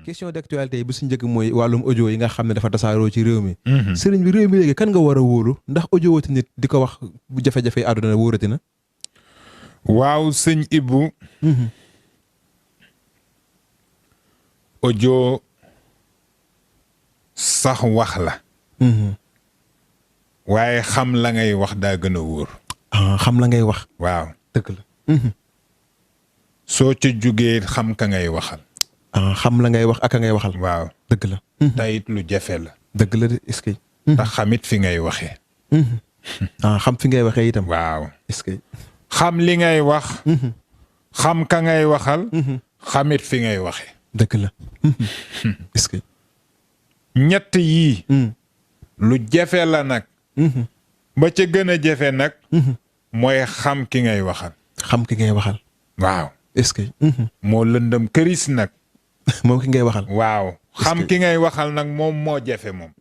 question d'actualité yi bu si njëkk mooy wàllum audio yi nga xam ne dafa tasaaroo ci réew mi. sëriñ bi réew mi léegi kan nga war a wóolu ndax audio wati nit di ko wax bu jafe-jafe àdduna wóorati na. waaw sëñ Ibou. audio sax wax la. waaye xam la ngay wax daa gën a wóor. xam la ngay wax. waaw dëgg la. soo ca jugee xam ka ngay waxal. xam la ngay wax ak a ngay waxal. waaw dëgg la. tayit lu jafe la. dëgg la de est-ce que. ndax xamit fi ngay waxee. xam fi ngay waxee itam. waaw est-ce que. xam li ngay wax. xam ka ngay waxal. xamit fi ngay waxee. dëgg la. est-ce que. ñett yii. lu jafe la nag. ba ca gën a jafe nag. mooy xam ki ngay waxal. xam ki ngay waxal. waaw. est-ce que. moo lëndëm këris nag. moom ki ngay waxal. waaw xam ki ngay waxal nag moom moo jafe moom.